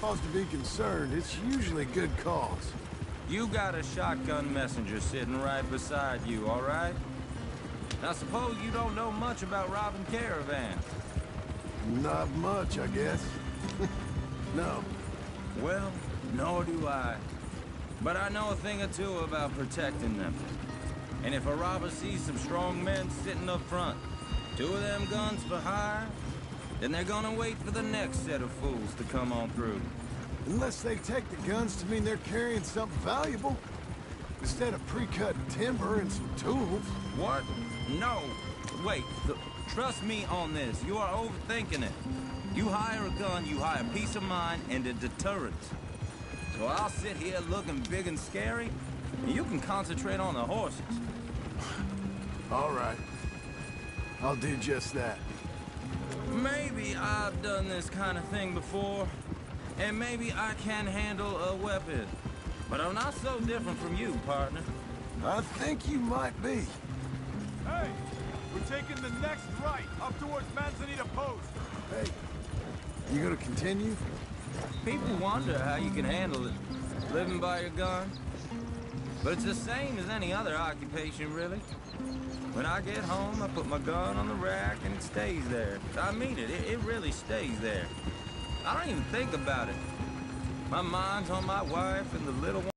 cause to be concerned, it's usually good cause. You got a shotgun messenger sitting right beside you, all right? Now suppose you don't know much about robbing caravans. Not much, I guess. No. Well, nor do I. But I know a thing or two about protecting them. And if a robber sees some strong men sitting up front, 2 of them guns for hire, then they're gonna wait for the next set of fools to come on through. Unless they take the guns to mean they're carrying something valuable. Instead of pre-cut timber and some tools. What? No. Wait, trust me on this. You are overthinking it. You hire a gun, you hire peace of mind and a deterrent. So I'll sit here looking big and scary, and you can concentrate on the horses. All right. I'll do just that. Maybe I've done this kind of thing before, and maybe I can handle a weapon. But I'm not so different from you, partner. I think you might be. Hey! We're taking the next right, up towards Manzanita Post. Hey, you gonna continue? People wonder how you can handle it, living by your gun. But it's the same as any other occupation, really. When I get home, I put my gun on the rack and it stays there. I mean it, it really stays there. I don't even think about it. My mind's on my wife and the little one.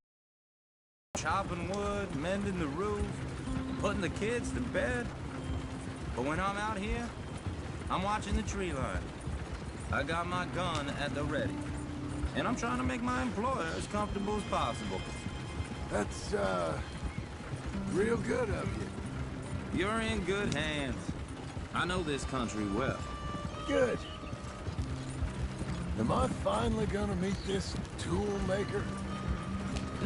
Chopping wood, mending the roof, putting the kids to bed. But when I'm out here, I'm watching the tree line. I got my gun at the ready. And I'm trying to make my employer as comfortable as possible. That's, real good of you. You're in good hands. I know this country well. Good. Am I finally gonna meet this tool maker?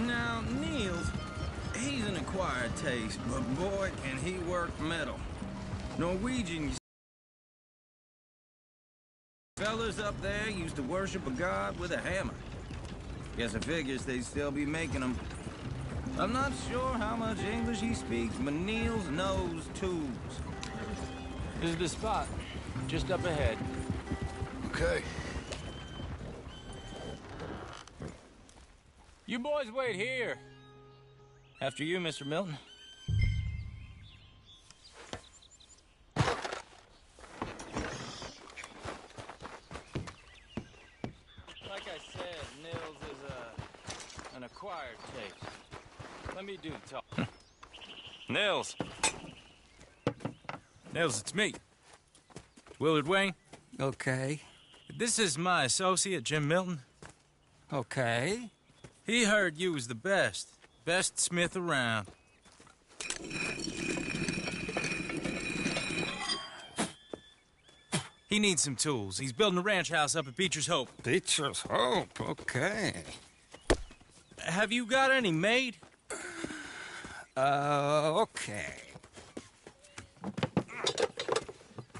Now, Niels, he's an acquired taste, but boy, can he work metal. Norwegian, fellas up there used to worship a god with a hammer. Guess I figures they'd still be making them. I'm not sure how much English he speaks, but Niels knows tools. This is the spot, just up ahead. Okay. You boys wait here. After you, Mr. Milton. Like I said, Nils is an acquired taste. Let me do the talk. Nils. Nils, it's me. Willard Wayne. Okay. This is my associate, Jim Milton. Okay. He heard you was the best smith around. He needs some tools. He's building a ranch house up at Beecher's Hope. Beecher's Hope, okay. Have you got any made? Okay.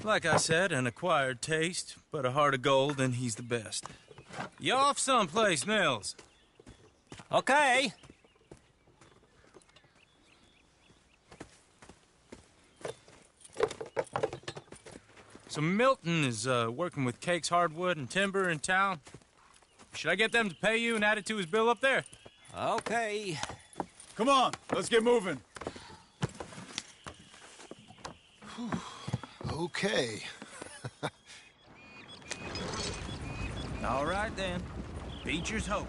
Like I said, an acquired taste, but a heart of gold, and he's the best. You off someplace, Nils? Okay. So Milton is working with Cakes Hardwood and Timber in town. Should I get them to pay you and add it to his bill up there? Okay. Come on, let's get moving. Okay. All right, then. Beecher's Hope.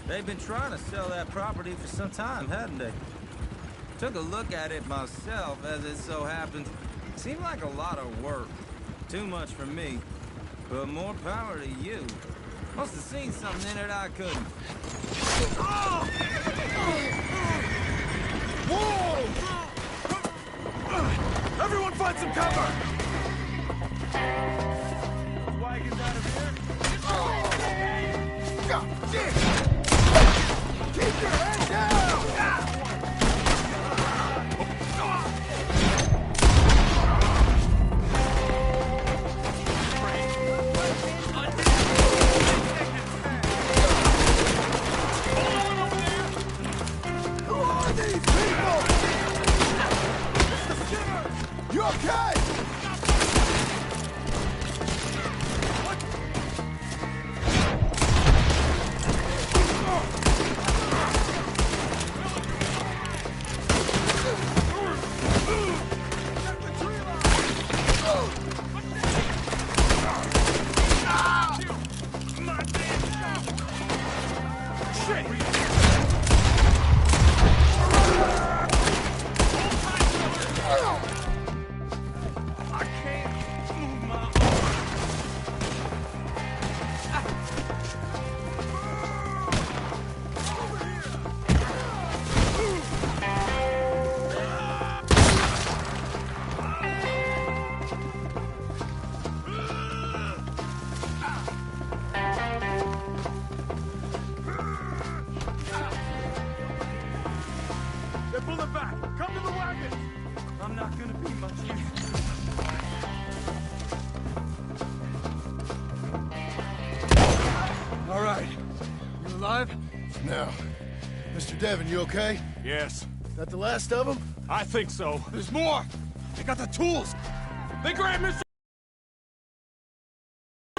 They've been trying to sell that property for some time, hadn't they? Took a look at it myself, as it so happens. Seemed like a lot of work. Too much for me. But more power to you. Must have seen something in it I couldn't. Whoa! Everyone find some cover! Those wagons out of here? Keep your head down! Who are these people? You okay? Now, Mr. Devon, you okay? Yes, That the last of them? I think so. There's more! They got the tools! They grabbed Mr.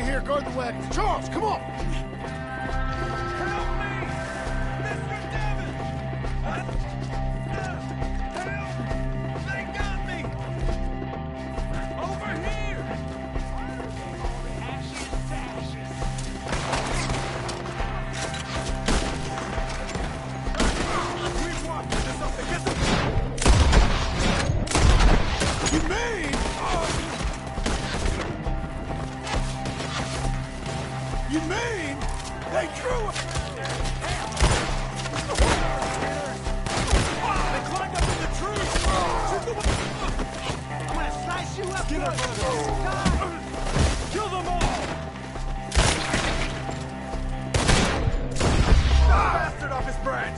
Here, guard the wagon. Charles, come on! Help me! Mr. Devon! Help! They got me! Over here! Ashes to ashes. We've walked into something. Get them! You mean? You mean? They drew it! They climbed up in the trees! I'm gonna slice you up Get good. up, Kill them all! Bastard off his branch!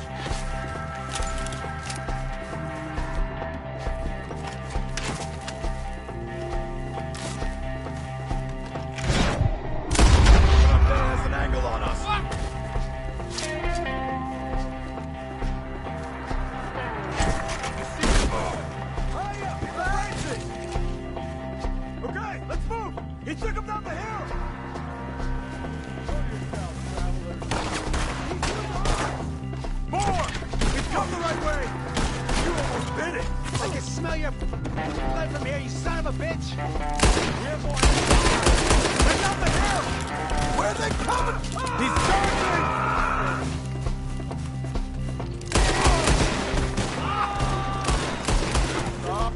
That has an angle on us! Hurry up! He's racing! Okay, let's move! He took him down the hill! More! We've come the right way! You almost bit it! I can smell your blood from here, you son of a bitch. We have more! They're down the hill! Where are they coming? He's charging! Stop!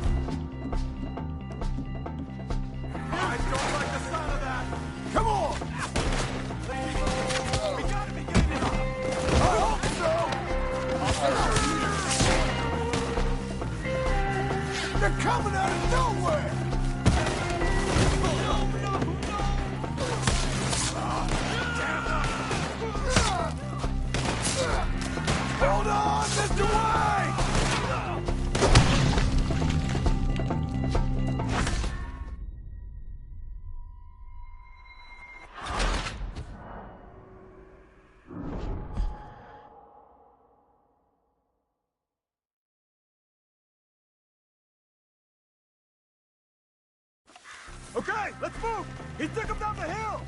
I don't like the sound of that! Come on! We gotta be getting it up! I hope so! They're coming out of nowhere! Hold on, Mr. White! Okay, let's move! He took him down the hill!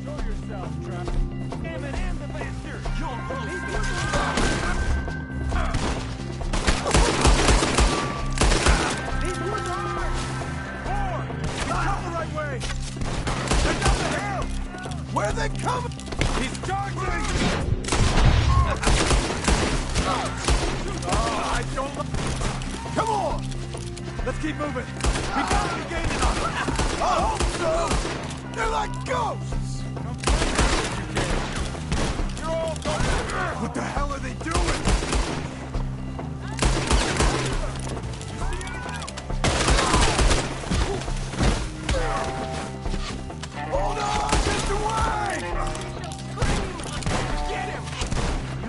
Show yourself, Trap. Damn it, and the bastard! You're He's wounded hard! More! He's come the right way! They're down the hill! Where are they coming? He's charging! I don't... Come on! Let's keep moving! We gotta be gaining on them! I hope so! They're like ghosts! You're all going... What the hell are they doing? Hold on, Mr. White! Get him! You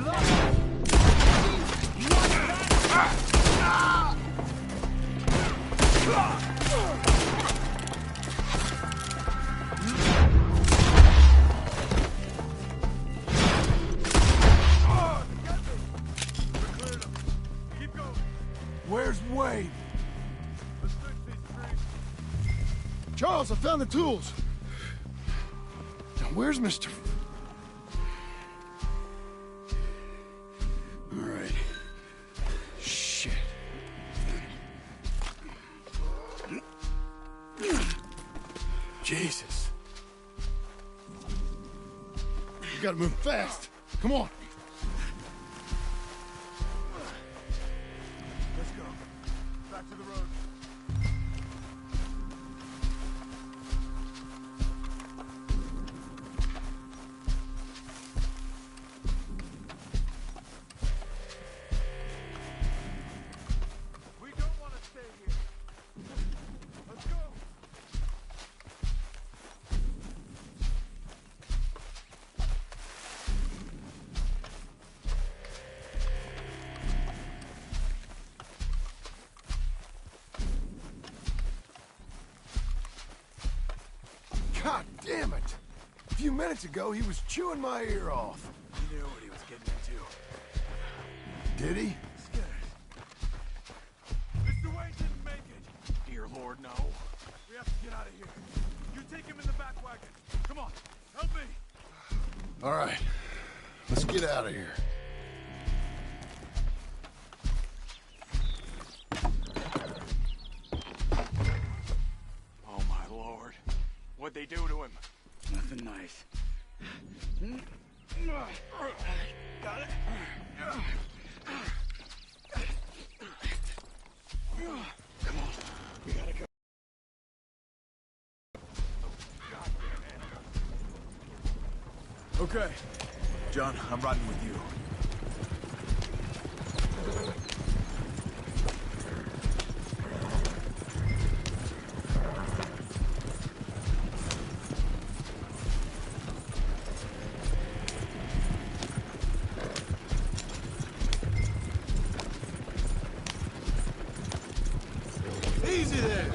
Keep going. Where's Wade? Let's fix these trees. Charles, I found the tools. Now, where's Mr. All right. Shit. Jesus. You gotta move fast. Come on. Let's go. Back to the road. We don't want to stay here. Let's go. God damn it! A few minutes ago, he was chewing my ear off. You knew. Did he? Mr. Wayne didn't make it. Dear Lord, no. We have to get out of here. You take him in the back wagon. Come on, help me. All right. Let's get out of here. Oh, my Lord. What'd they do to him? Nothing nice. Got it. Come on. We gotta go. Okay. John, I'm riding with you. Easy there.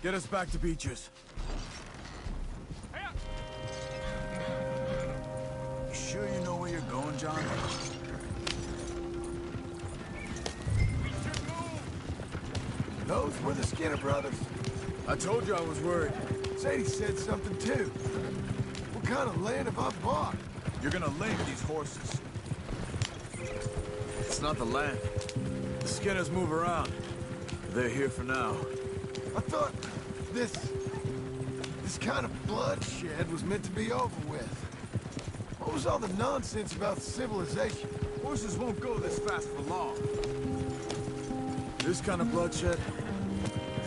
Get us back to Beaches. You sure you know where you're going, John? Those were the Skinner brothers. I told you I was worried. Sadie said something too. What kind of land have I bought? You're gonna link these horses. It's not the land. The Skinners move around. They're here for now. I thought this kind of bloodshed was meant to be over with. What was all the nonsense about civilization? Horses won't go this fast for long. This kind of bloodshed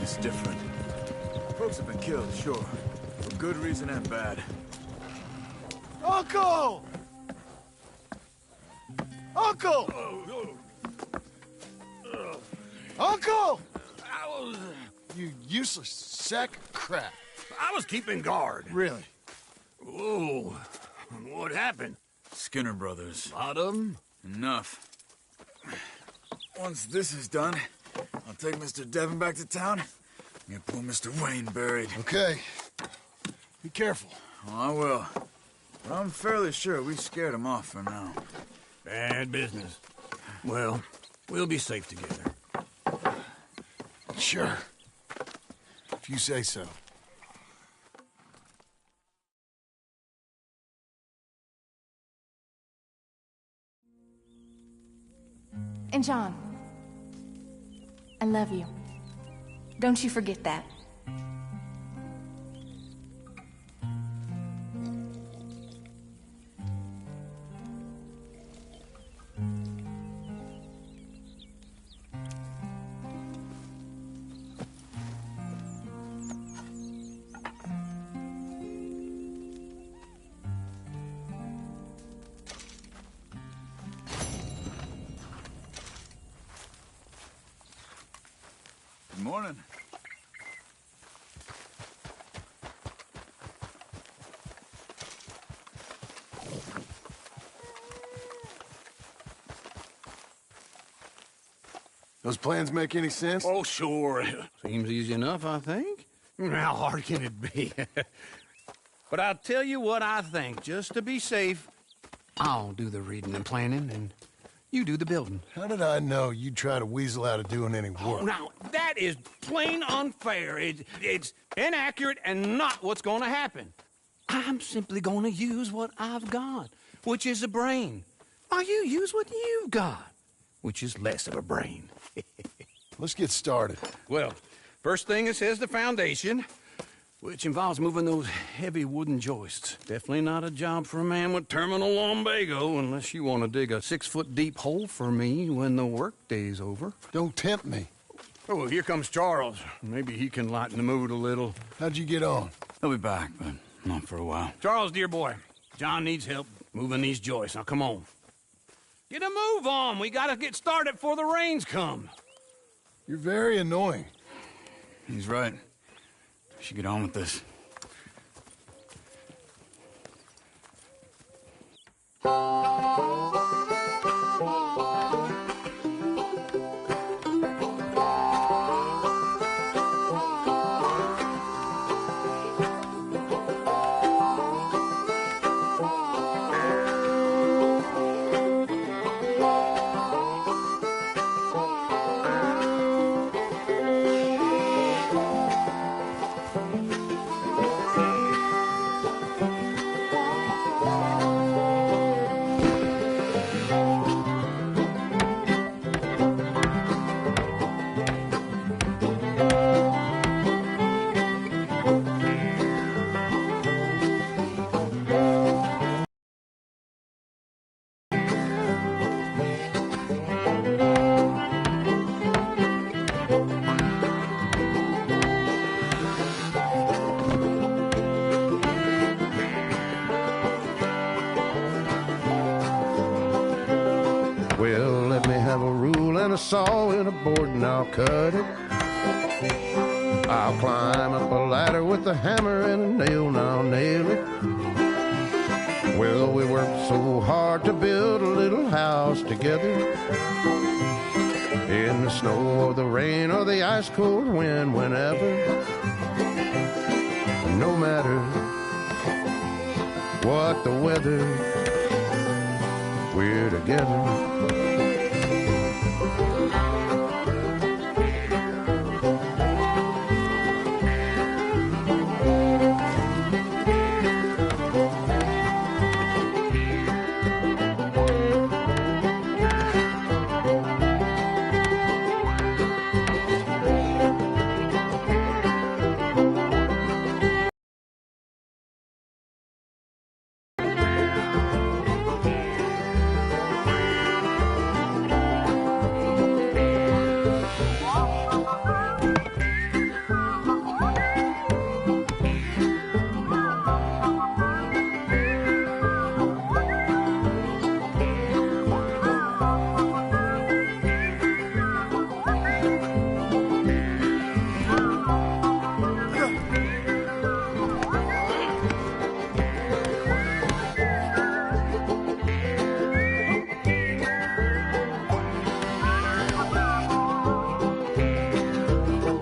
is different. Folks have been killed, sure. For good reason and bad. Uncle! Uncle! Uncle! You useless sack of crap. I was keeping guard. Really? Whoa. What happened? Skinner brothers. Lot of them? Enough. Once this is done, I'll take Mr. Devon back to town and get poor Mr. Wayne buried. Okay. Be careful. Oh, I will. But I'm fairly sure we scared him off for now. Bad business. Well, we'll be safe together. Sure. If you say so. And John, I love you. Don't you forget that. Good morning. Those plans make any sense? Oh, sure. Seems easy enough, I think. How hard can it be? But I'll tell you what I think. Just to be safe, I'll do the reading and planning, and you do the building. How did I know you'd try to weasel out of doing any Oh, work? now, that is plain unfair. It's inaccurate and not what's going to happen. I'm simply going to use what I've got, which is a brain. While you use what you've got, which is less of a brain. Let's get started. Well, first thing it says the foundation, which involves moving those heavy wooden joists. Definitely not a job for a man with terminal lumbago unless you want to dig a 6-foot deep hole for me when the workday's over. Don't tempt me. Oh, here comes Charles. Maybe he can lighten the mood a little. How'd you get on? He'll be back, but not for a while. Charles, dear boy, John needs help moving these joists. Now, come on. Get a move on. We gotta get started before the rains come. You're very annoying. He's right. We should get on with this. have a rule and a saw and a board and I'll cut it. I'll climb up a ladder with a hammer and a nail and I'll nail it. Well, we worked so hard to build a little house together. In the snow or the rain or the ice cold wind, whenever. No matter what the weather, we're together.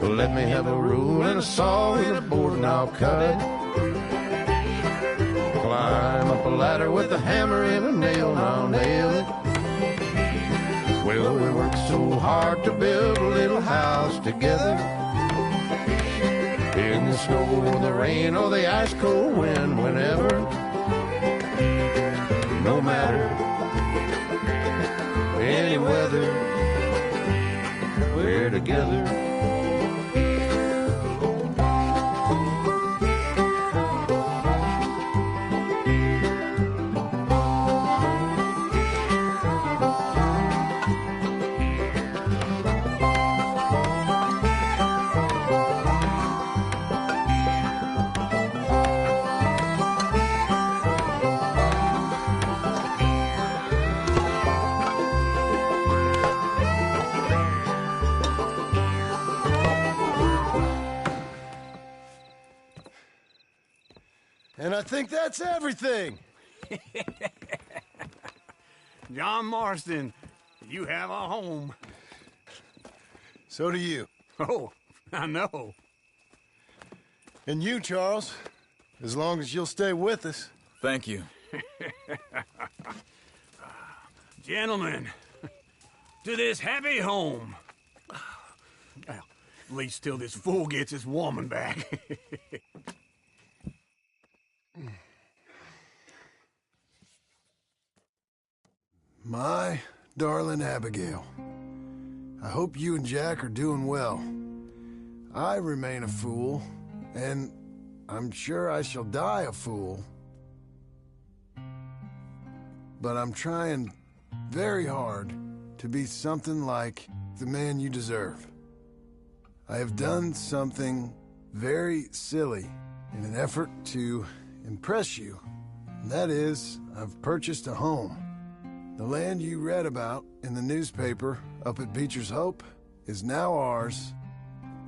Let me have a rule and a saw and a board and I'll cut it. Climb up a ladder with a hammer and a nail and I'll nail it. Well, we worked so hard to build a little house together. In the snow or the rain or the ice cold wind, whenever. No matter any weather, we're together. And I think that's everything. John Marston, you have a home. So do you. Oh, I know. And you, Charles, as long as you'll stay with us. Thank you. Gentlemen, to this happy home. Well, at least till this fool gets his woman back. My darling Abigail, I hope you and Jack are doing well. I remain a fool, and I'm sure I shall die a fool. But I'm trying very hard to be something like the man you deserve. I have done something very silly in an effort to impress you. And that is, I've purchased a home. The land you read about in the newspaper up at Beecher's Hope is now ours,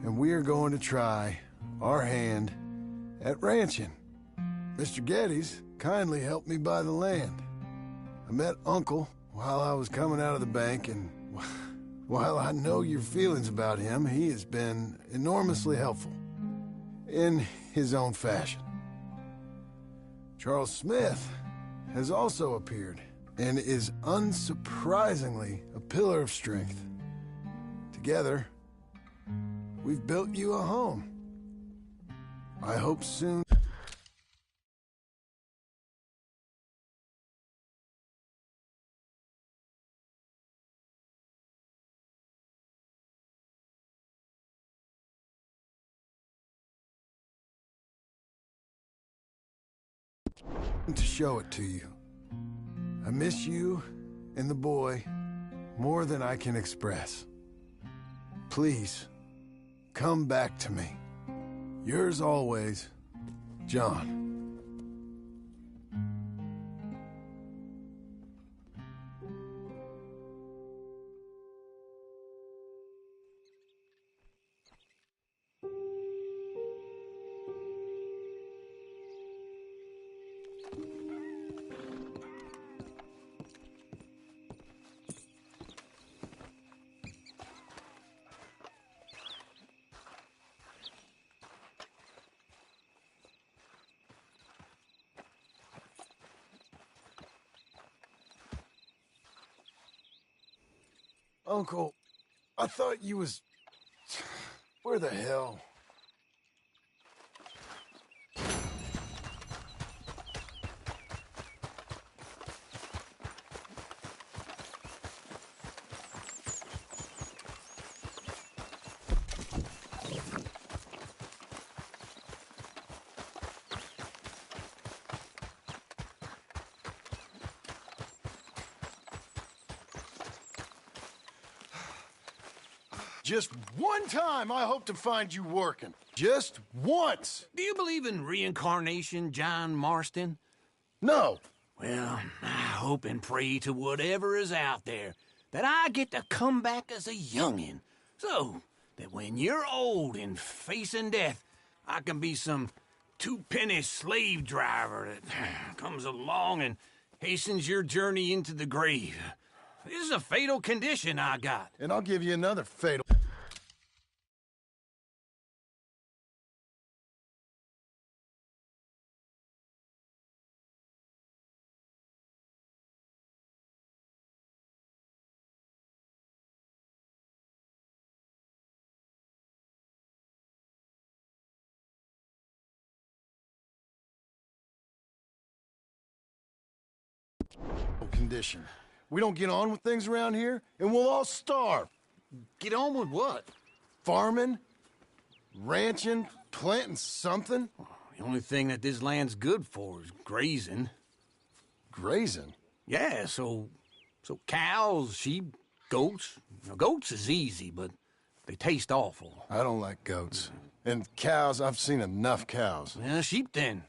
and we are going to try our hand at ranching. Mr. Geddes kindly helped me buy the land. I met Uncle while I was coming out of the bank, and while I know your feelings about him, he has been enormously helpful in his own fashion. Charles Smith has also appeared and is unsurprisingly a pillar of strength. Together, we've built you a home. I hope soon to show it to you. I miss you and the boy more than I can express. Please, come back to me. Yours always, John. Uncle, I thought you was... Where the hell? Just one time I hope to find you working. Just once. Do you believe in reincarnation, John Marston? No. Well, I hope and pray to whatever is out there that I get to come back as a youngin', so that when you're old and facing death, I can be some two-penny slave driver that comes along and hastens your journey into the grave. This is a fatal condition I got. And I'll give you another fatal... condition. We don't get on with things around here, and we'll all starve. Get on with what? Farming, ranching, planting something. The only thing that this land's good for is grazing. Grazing? Yeah, so cows, sheep, goats. Now, goats is easy, but they taste awful. I don't like goats. And cows, I've seen enough cows. Yeah, sheep then.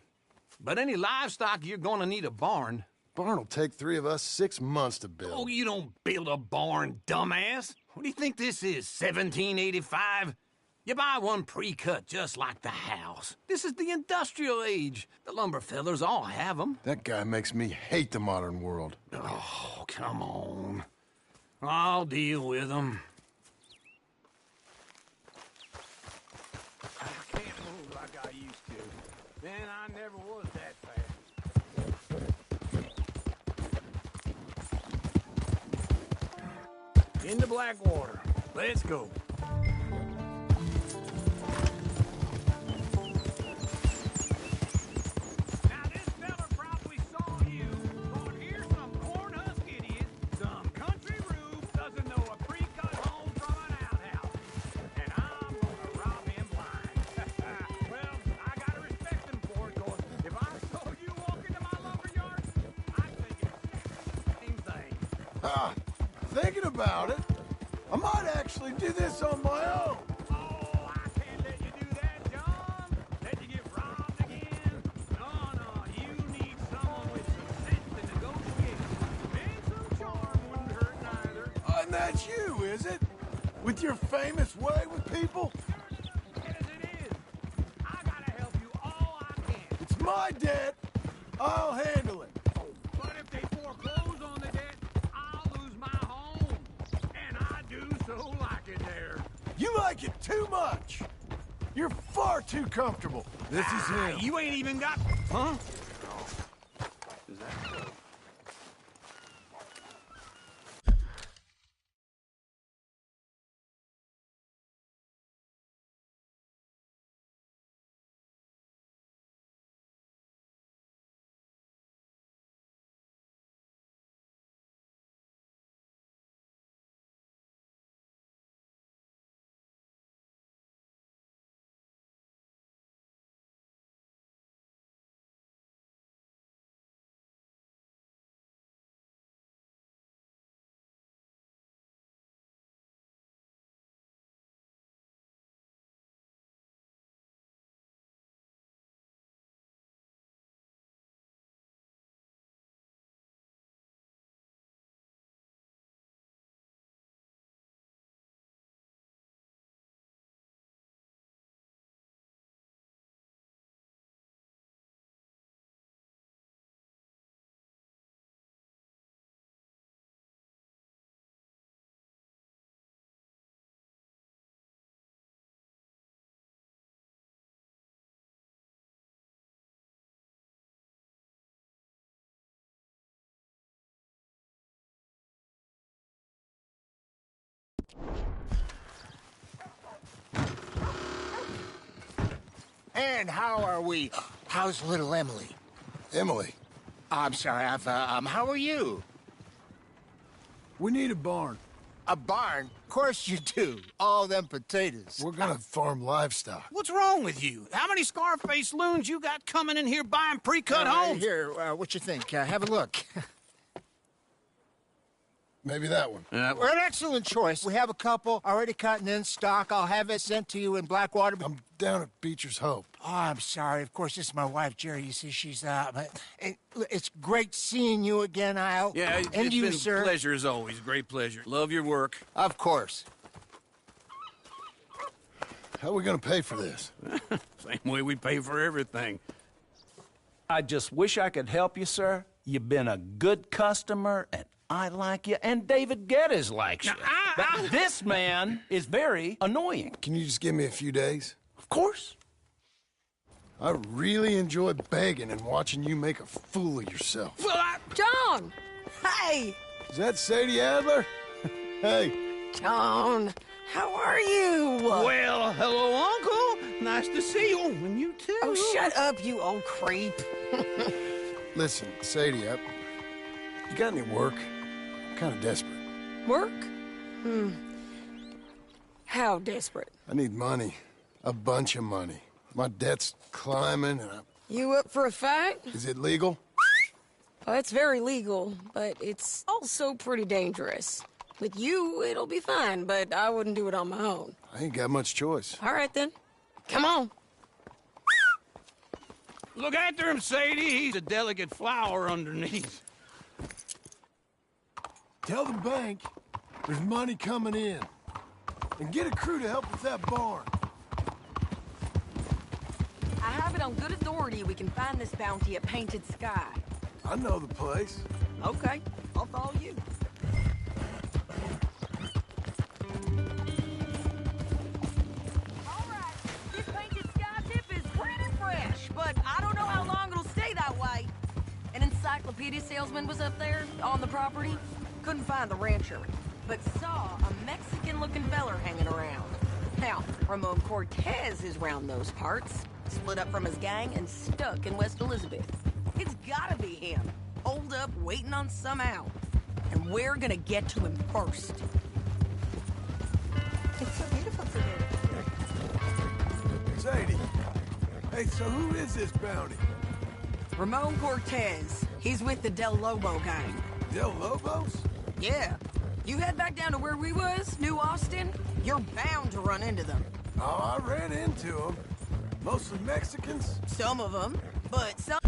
But any livestock, you're gonna need a barn. Barn will take 3 of us 6 months to build. Oh, you don't build a barn, dumbass. What do you think this is, 1785? You buy one pre-cut just like the house. This is the industrial age. The lumber fellers all have them. That guy makes me hate the modern world. Oh, come on. I'll deal with them. I can't move like I used to. Then I never was that fast. Into Blackwater. Let's go. Now this fella probably saw you, thought here's some corn husk idiot, some country rube doesn't know a pre-cut home from an outhouse. And I'm gonna rob him blind. Well, I gotta respect him for it, 'cause if I saw you walk into my lumber yard, I'd think it's the same thing. Ah, thinking about it, I might actually do this on my own. Oh, I can't let you do that, John. Let you get robbed again. No, you need someone with some sense to negotiate. And some charm wouldn't hurt neither. And that's you, is it? With your famous way with people? Yes, it is. I gotta help you all I can. It's my debt. I'll handle it. But if they foreclose on the debt, I'll lose my home. And I do so like it there. You like it too much. You're far too comfortable. This is him. You ain't even got... Huh? And how are we? How's little Emily? Emily, I'm sorry, how are you? we need a barn. A barn? Of course you do. All them potatoes. We're gonna farm livestock. What's wrong with you? How many Scarface loons you got coming in here buying pre-cut homes? Here, what you think? Have a look. Maybe that one. We're an excellent choice. We have a couple already cut and in stock. I'll have it sent to you in Blackwater. I'm down at Beecher's Hope. Oh, I'm sorry. Of course, this is my wife, Jerry. You see, she's but it's great seeing you again, Al. Yeah, and it's you, been sir. a pleasure as always. Great pleasure. Love your work. Of course. How are we gonna pay for this? Same way we pay for everything. I just wish I could help you, sir. You've been a good customer, and I like you, and David Geddes likes you. But this man is very annoying. Can you just give me a few days? Of course. I really enjoy begging and watching you make a fool of yourself. Well, John! Hey! Is that Sadie Adler? Hey. John, how are you? well, hello, Uncle. Nice to see you. And you too. Oh, shut up, you old creep. Listen, Sadie, you got any work? I'm kind of desperate. Work? How desperate? I need money. A bunch of money. My debt's climbing, and You up for a fight? Is it legal? Well, it's very legal, but it's also pretty dangerous. With you, it'll be fine, but I wouldn't do it on my own. I ain't got much choice. All right, then. Come on. Look after him, Sadie. He's a delicate flower underneath. Tell the bank there's money coming in. And get a crew to help with that barn. I have it on good authority we can find this bounty at Painted Sky. I know the place. Okay, I'll follow you. All right, this Painted Sky tip is pretty fresh, but I don't know how long it'll stay that way. An encyclopedia salesman was up there on the property. Couldn't find the rancher, but saw a Mexican-looking feller hanging around. Now, Ramon Cortez is round those parts, split up from his gang and stuck in West Elizabeth. It's gotta be him, holed up, waiting on some out. And we're gonna get to him first. It's so beautiful today. Sadie, hey, so who is this bounty? Ramon Cortez. He's with the Del Lobo gang. Del Lobos? Yeah. You head back down to where we was, New Austin, you're bound to run into them. Oh, I ran into them. Mostly Mexicans. Some of them, but some...